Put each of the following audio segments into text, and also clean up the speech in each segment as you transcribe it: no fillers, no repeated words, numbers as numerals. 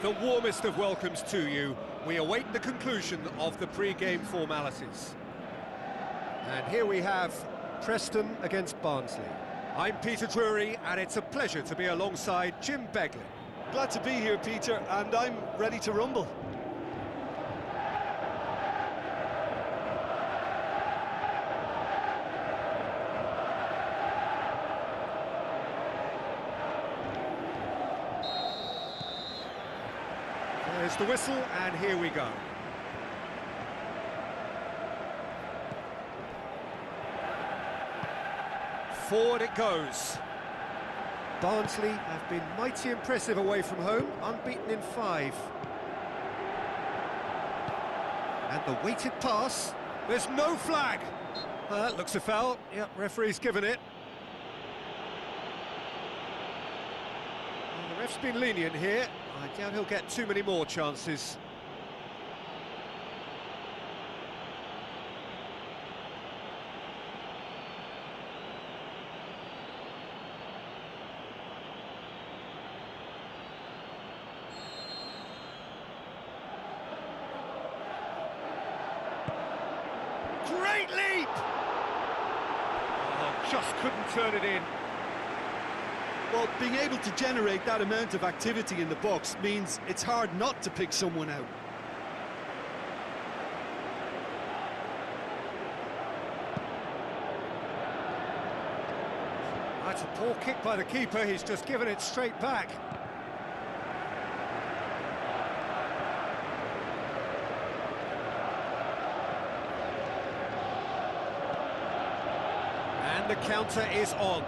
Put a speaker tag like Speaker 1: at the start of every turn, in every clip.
Speaker 1: The warmest of welcomes to you. We await the conclusion of the pre-game formalities. And here we have Preston against Barnsley. I'm Peter Drury, and it's a pleasure to be alongside Jim Beglin.
Speaker 2: Glad to be here, Peter, and I'm ready to rumble.
Speaker 1: There's the whistle, and here we go. Forward it goes. Barnsley have been mighty impressive away from home, unbeaten in 5. And the weighted pass. There's no flag. That looks a foul. Yep, referee's given it. Well, the ref's been lenient here. I doubt he'll get too many more chances. Great leap! Oh, just couldn't turn it in.
Speaker 2: Well, being able to generate that amount of activity in the box means it's hard not to pick someone out.
Speaker 1: That's a poor kick by the keeper, he's just given it straight back. And the counter is on.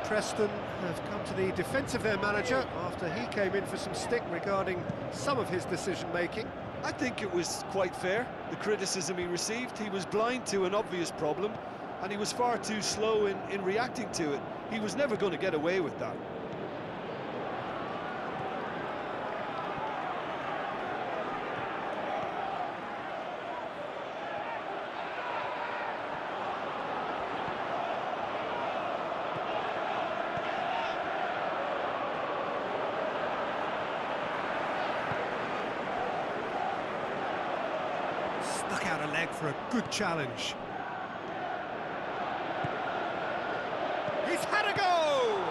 Speaker 1: Preston have come to the defence of their manager after he came in for some stick regarding some of his decision-making.
Speaker 2: I think it was quite fair, the criticism he received. He was blind to an obvious problem, and he was far too slow in reacting to it. He was never going to get away with that.
Speaker 1: Stuck out a leg for a good challenge. He's had a go!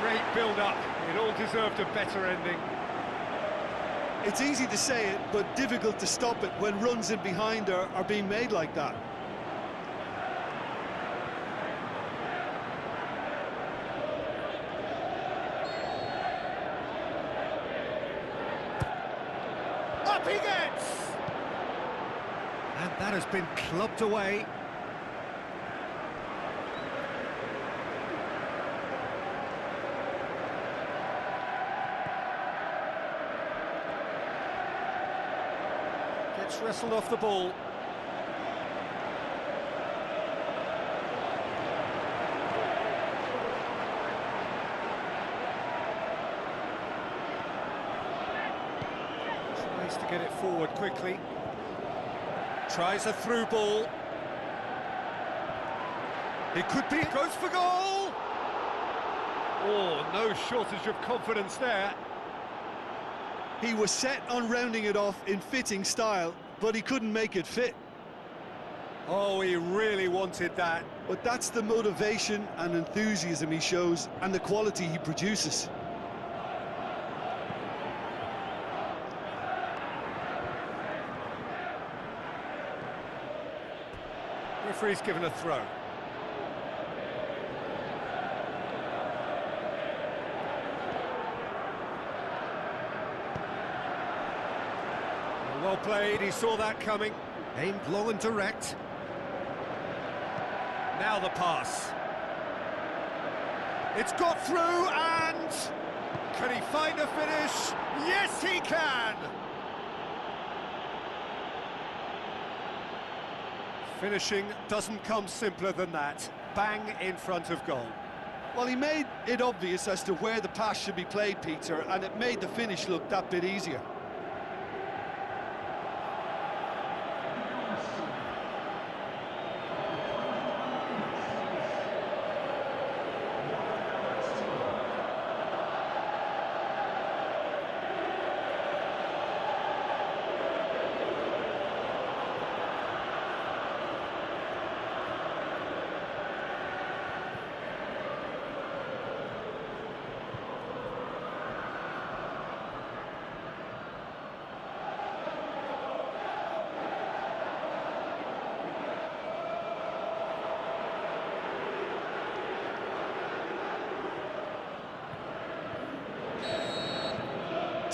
Speaker 1: Great build-up. It all deserved a better ending.
Speaker 2: It's easy to say it, but difficult to stop it when runs in behind are being made like that.
Speaker 1: Up he gets! And that has been clubbed away. Gets wrestled off the ball. Tries to get it forward quickly. Tries a through ball. It could be, goes for goal! Oh, no shortage of confidence there.
Speaker 2: He was set on rounding it off in fitting style, but he couldn't make it fit.
Speaker 1: Oh, he really wanted that.
Speaker 2: But that's the motivation and enthusiasm he shows, and the quality he produces.
Speaker 1: Referee's given a throw. Well played, he saw that coming. Aimed long and direct. Now the pass. It's got through, and can he find a finish? Yes, he can! Finishing doesn't come simpler than that. Bang in front of goal.
Speaker 2: Well, he made it obvious as to where the pass should be played, Peter, and it made the finish look that bit easier.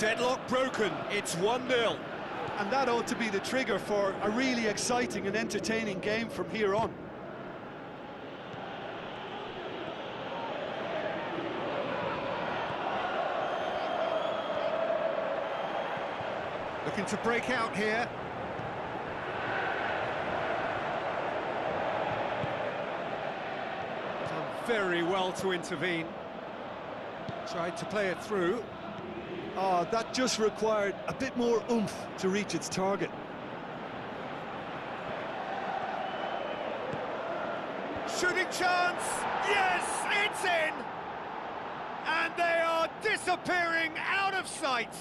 Speaker 1: Deadlock broken, it's 1-0.
Speaker 2: And that ought to be the trigger for a really exciting and entertaining game from here on.
Speaker 1: Looking to break out here. Done very well to intervene. Tried to play it through.
Speaker 2: Oh, that just required a bit more oomph to reach its target.
Speaker 1: Shooting chance! Yes, it's in! And they are disappearing out of sight!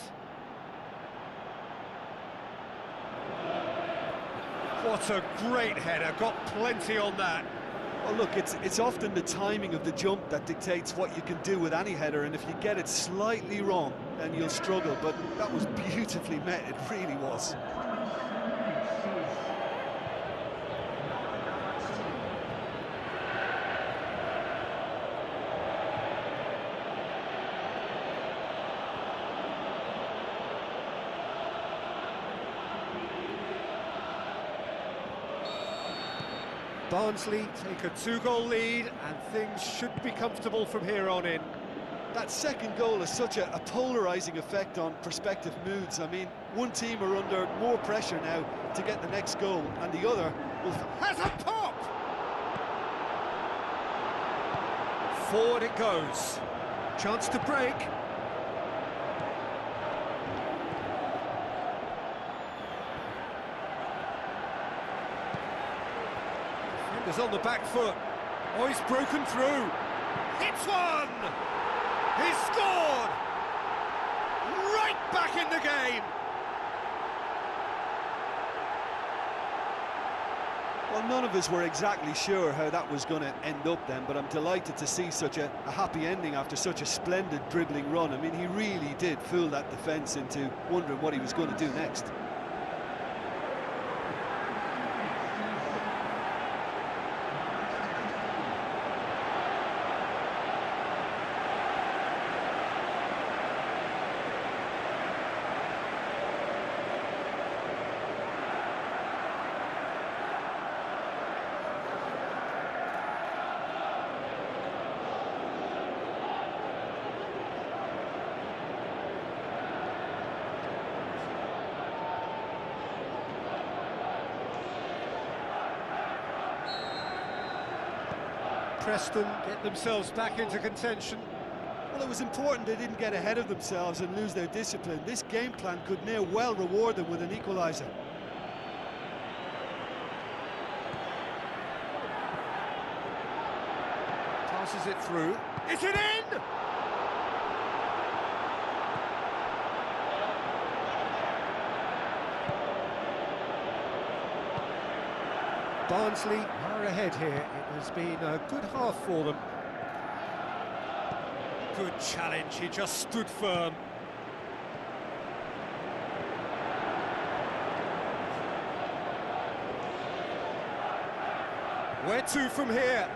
Speaker 1: What a great header, got plenty on that.
Speaker 2: Well, look, it's often the timing of the jump that dictates what you can do with any header, and if you get it slightly wrong, then you'll struggle, but that was beautifully met, it really was.
Speaker 1: Barnsley take a 2-goal lead and things should be comfortable from here on in.
Speaker 2: That second goal has such a polarising effect on prospective moods. I mean, one team are under more pressure now to get the next goal, and the other will...
Speaker 1: Has a pop! Forward it goes. Chance to break. Defender's on the back foot. Oh, he's broken through. Hits one! He's scored! Right back in the game!
Speaker 2: Well, none of us were exactly sure how that was going to end up then, but I'm delighted to see such a happy ending after such a splendid dribbling run. I mean, he really did fool that defence into wondering what he was going to do next.
Speaker 1: Preston get themselves back into contention.
Speaker 2: Well, it was important they didn't get ahead of themselves and lose their discipline. This game plan could near well reward them with an equaliser.
Speaker 1: Passes it through. Is it in? Barnsley are ahead here. It has been a good half for them. Good challenge, he just stood firm. Where to from here?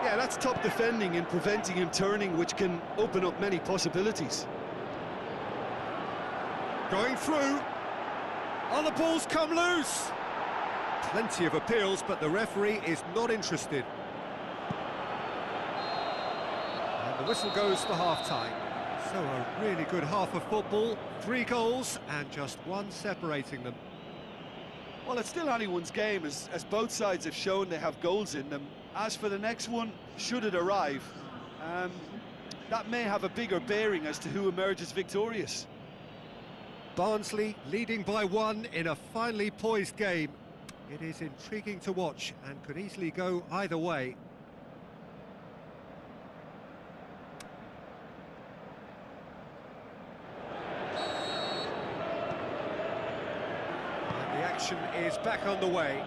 Speaker 2: Yeah, that's top defending and preventing him turning, which can open up many possibilities.
Speaker 1: Going through. Oh, the ball's come loose. Plenty of appeals, but the referee is not interested. And the whistle goes for half-time. So a really good half of football. 3 goals and just one separating them.
Speaker 2: Well, it's still anyone's game, as both sides have shown they have goals in them. As for the next one, should it arrive, that may have a bigger bearing as to who emerges victorious.
Speaker 1: Barnsley leading by 1 in a finely poised game. It is intriguing to watch and could easily go either way. And the action is back on the way.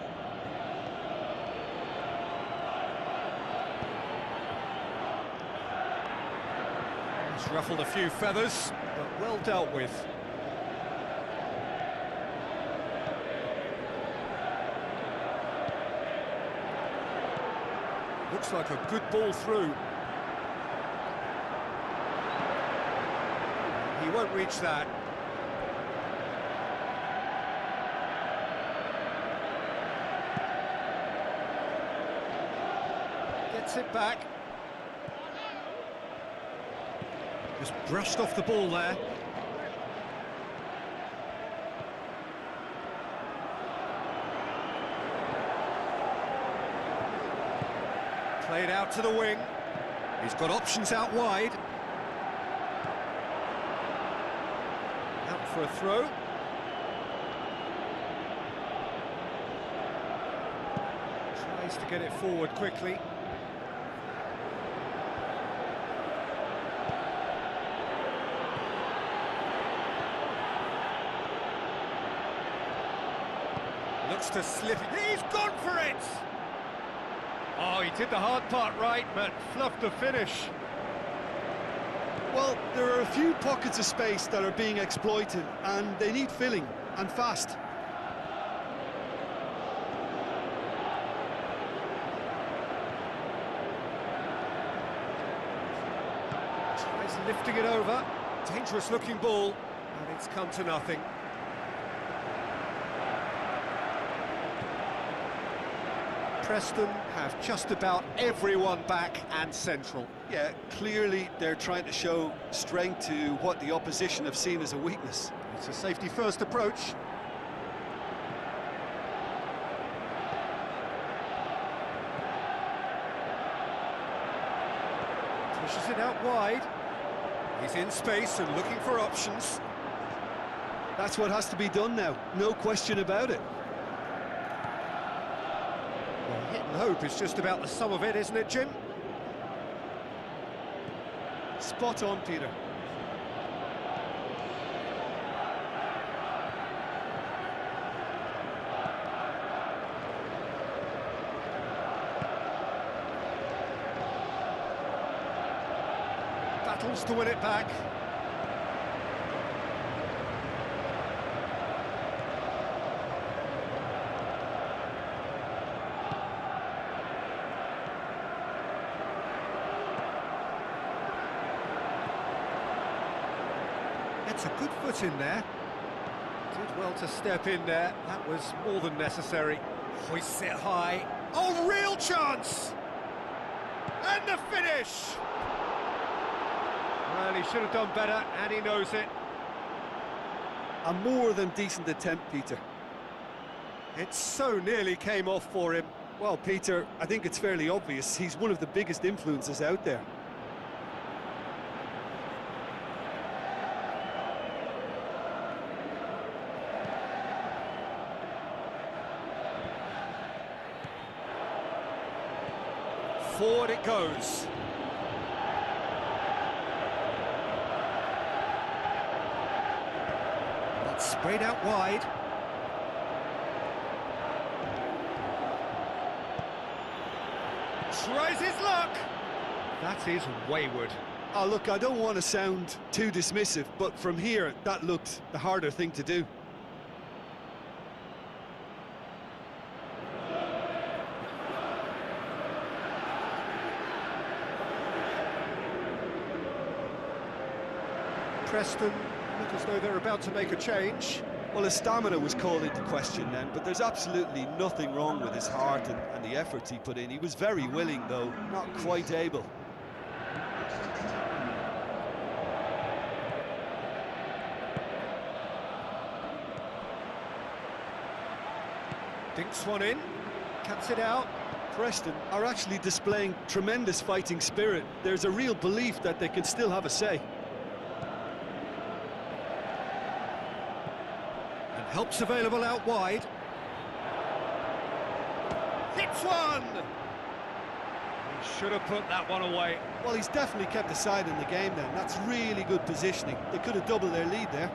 Speaker 1: It's ruffled a few feathers, but well dealt with. Looks like a good ball through. He won't reach that. Gets it back. Just brushed off the ball there. Played out to the wing. He's got options out wide. Out for a throw. Tries to get it forward quickly. Looks to slip it. He's gone for it! Oh, he did the hard part right, but fluffed the finish.
Speaker 2: Well, there are a few pockets of space that are being exploited, and they need filling, and fast.
Speaker 1: Tries lifting it over. Dangerous looking ball, and it's come to nothing. Preston have just about everyone back and central.
Speaker 2: Yeah, clearly they're trying to show strength to what the opposition have seen as a weakness.
Speaker 1: It's a safety-first approach. Pushes it out wide. He's in space and looking for options.
Speaker 2: That's what has to be done now, no question about it.
Speaker 1: Well, hit and hope is just about the sum of it, isn't it, Jim?
Speaker 2: Spot on, Peter.
Speaker 1: Battles to win it back. It's a good foot in there. Did well to step in there. That was more than necessary. Hoists it high. Oh, real chance! And the finish! Well, he should have done better, and he knows it.
Speaker 2: A more than decent attempt, Peter.
Speaker 1: It so nearly came off for him.
Speaker 2: Well, Peter, I think it's fairly obvious he's one of the biggest influences out there.
Speaker 1: Forward it goes. That's sprayed out wide. Tries his luck. That is wayward.
Speaker 2: Oh, look, I don't want to sound too dismissive, but from here, that looked the harder thing to do.
Speaker 1: Preston look as though they're about to make a change.
Speaker 2: Well, his stamina was called into question then, but there's absolutely nothing wrong with his heart and the efforts he put in. He was very willing, though, not quite able.
Speaker 1: Dinks one in, cuts it out.
Speaker 2: Preston are actually displaying tremendous fighting spirit. There's a real belief that they can still have a say.
Speaker 1: Help's available out wide. Hits one! He should have put that one away.
Speaker 2: Well, he's definitely kept the side in the game then. That's really good positioning. They could have doubled their lead there.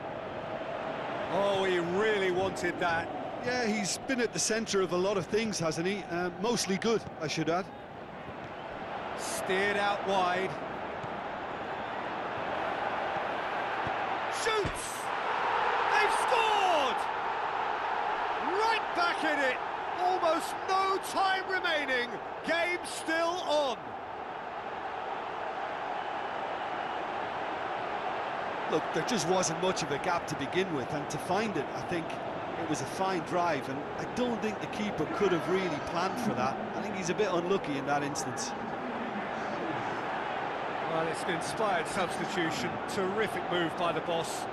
Speaker 1: Oh, he really wanted that.
Speaker 2: Yeah, he's been at the centre of a lot of things, hasn't he? Mostly good, I should add.
Speaker 1: Steered out wide. shoots! They've scored! Right back in it! Almost no time remaining, game still on.
Speaker 2: Look, there just wasn't much of a gap to begin with, and to find it, I think it was a fine drive, and I don't think the keeper could have really planned for that. I think he's a bit unlucky in that instance.
Speaker 1: Well, it's an inspired substitution, terrific move by the boss.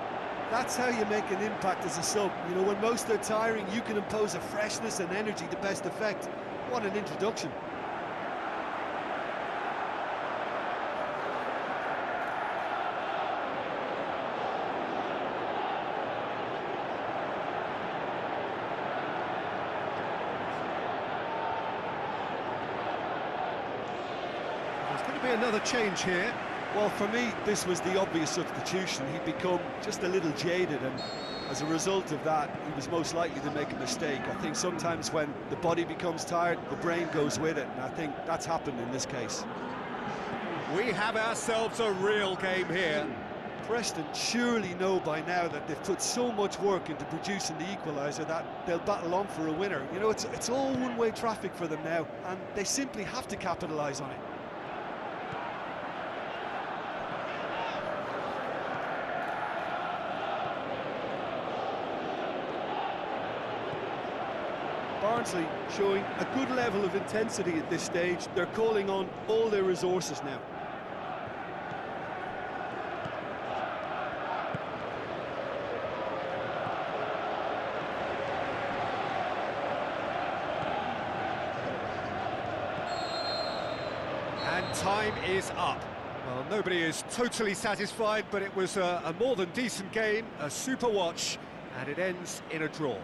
Speaker 2: That's how you make an impact as a sub. You know, when most are tiring, you can impose a freshness and energy to best effect. What an introduction.
Speaker 1: There's going to be another change here.
Speaker 2: Well, for me, this was the obvious substitution. He'd become just a little jaded, and as a result of that, he was most likely to make a mistake. I think sometimes when the body becomes tired, the brain goes with it, and I think that's happened in this case.
Speaker 1: We have ourselves a real game here.
Speaker 2: Preston surely know by now that they've put so much work into producing the equaliser that they'll battle on for a winner. You know, it's all one-way traffic for them now, and they simply have to capitalise on it. Barnsley showing a good level of intensity at this stage. They're calling on all their resources now.
Speaker 1: And time is up. Well, nobody is totally satisfied, but it was a more than decent game, a super watch, and it ends in a draw.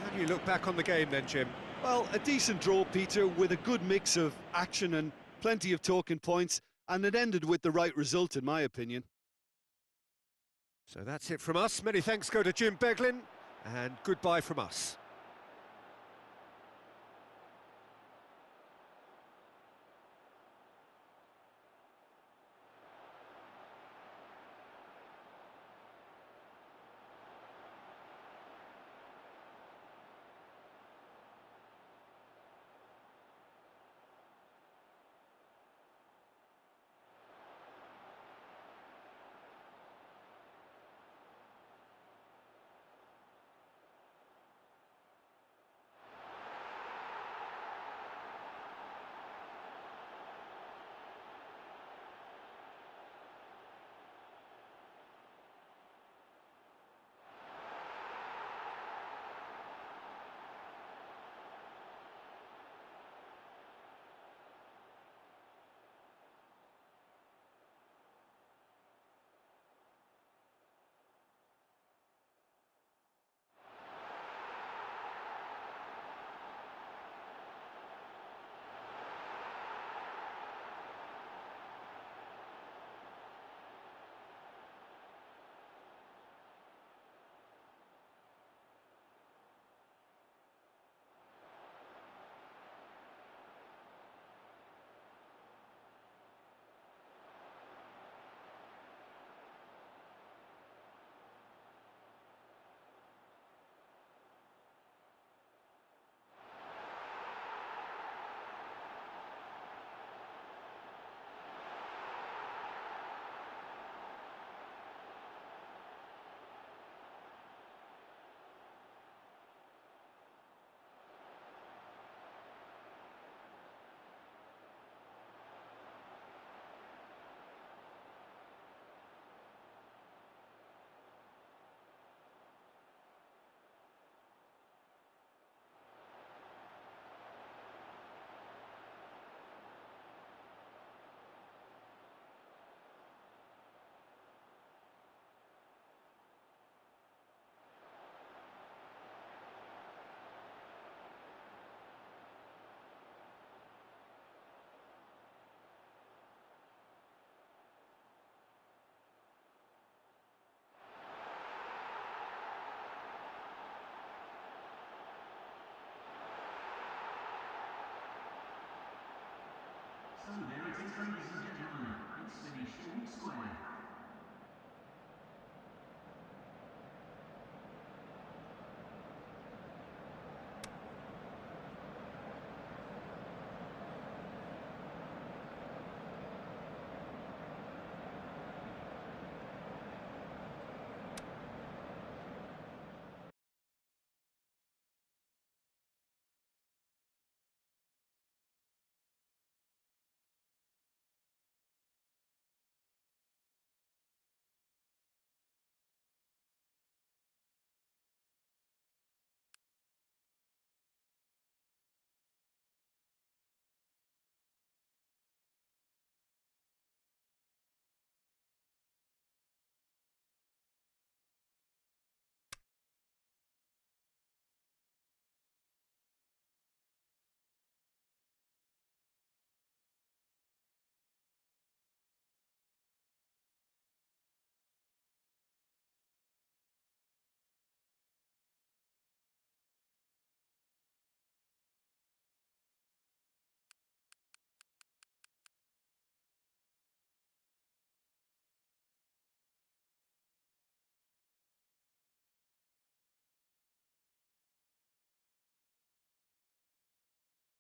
Speaker 1: How do you look back on the game then, Jim?
Speaker 2: Well, a decent draw, Peter, with a good mix of action and plenty of talking points, and it ended with the right result, in my opinion.
Speaker 1: So that's it from us. Many thanks go to Jim Beglin, and goodbye from us.
Speaker 3: So there it is, ladies and gentlemen. It's finished all square.